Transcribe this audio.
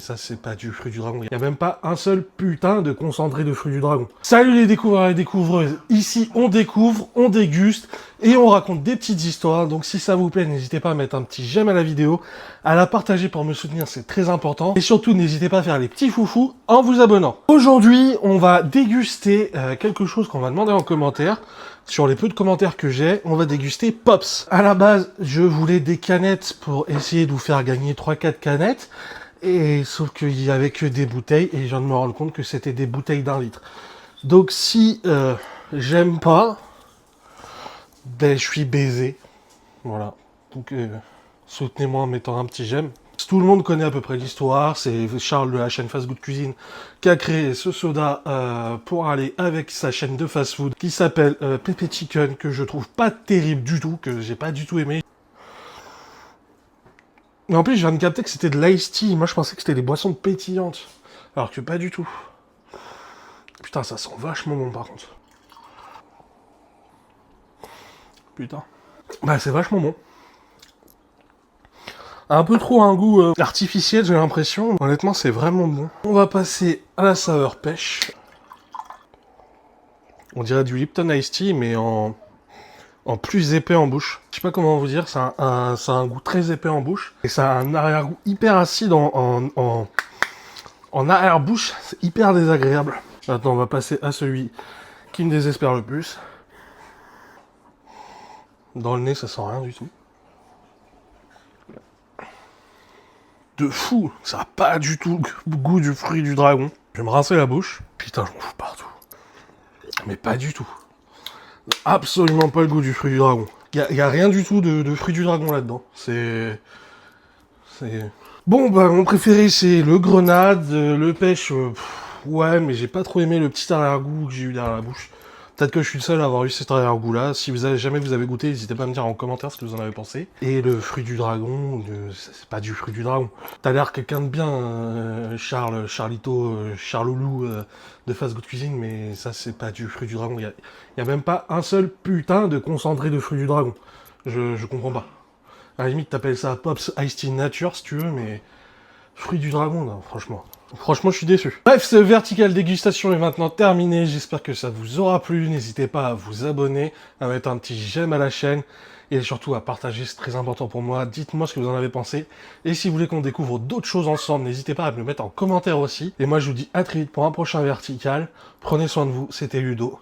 Ça, c'est pas du fruit du dragon. Il n'y a même pas un seul putain de concentré de fruit du dragon. Salut les découvreurs et découvreuses. Ici, on découvre, on déguste et on raconte des petites histoires. Donc, si ça vous plaît, n'hésitez pas à mettre un petit j'aime à la vidéo, à la partager pour me soutenir, c'est très important. Et surtout, n'hésitez pas à faire les petits foufous en vous abonnant. Aujourd'hui, on va déguster quelque chose qu'on va demander en commentaire. Sur les peu de commentaires que j'ai, on va déguster Pops. À la base, je voulais des canettes pour essayer de vous faire gagner 3-4 canettes. Et sauf qu'il y avait que des bouteilles et je viens de me rendre compte que c'était des bouteilles d'1 litre. Donc si j'aime pas, ben je suis baisé. Voilà. Donc soutenez-moi en mettant un petit j'aime. Tout le monde connaît à peu près l'histoire. C'est Charles de la chaîne Fast Good Cuisine qui a créé ce soda pour aller avec sa chaîne de fast food qui s'appelle Pepe Chicken, que je trouve pas terrible du tout, que j'ai pas du tout aimé. Mais en plus, je viens de capter que c'était de l'ice tea. Moi, je pensais que c'était des boissons pétillantes. Alors que pas du tout. Putain, ça sent vachement bon, par contre. Putain. Bah, c'est vachement bon. Un peu trop un goût artificiel, j'ai l'impression. Honnêtement, c'est vraiment bon. On va passer à la saveur pêche. On dirait du Lipton Ice Tea, mais en plus épais en bouche. Je sais pas comment vous dire, ça a un goût très épais en bouche. Et ça a un arrière-goût hyper acide en arrière-bouche. C'est hyper désagréable. Maintenant, on va passer à celui qui me désespère le plus. Dans le nez, ça sent rien du tout. De fou, ça a pas du tout le goût du fruit du dragon. Je vais me rincer la bouche. Putain, je m'en fous partout. Mais pas du tout. Absolument pas le goût du fruit du dragon. Y a rien du tout de fruit du dragon là-dedans. C'est... Bon, bah, mon préféré, c'est le grenade, le pêche... ouais, mais j'ai pas trop aimé le petit arrière-goût que j'ai eu derrière la bouche. Peut-être que je suis le seul à avoir eu cet arrière-goût-là. Si jamais vous avez goûté, n'hésitez pas à me dire en commentaire ce que vous en avez pensé. Et le fruit du dragon, c'est pas du fruit du dragon. T'as l'air quelqu'un de bien, Charlito, Charloulou de Fast Good Cuisine, mais ça, c'est pas du fruit du dragon. Y a même pas un seul putain de concentré de fruit du dragon. Je comprends pas. À la limite, t'appelles ça Pops Ice Tea Nature, si tu veux, mais... fruit du dragon, non, franchement. Franchement, je suis déçu. Bref, ce vertical dégustation est maintenant terminé. J'espère que ça vous aura plu. N'hésitez pas à vous abonner, à mettre un petit j'aime à la chaîne et surtout à partager, c'est très important pour moi. Dites-moi ce que vous en avez pensé. Et si vous voulez qu'on découvre d'autres choses ensemble, n'hésitez pas à me le mettre en commentaire aussi. Et moi, je vous dis à très vite pour un prochain vertical. Prenez soin de vous, c'était Ludo.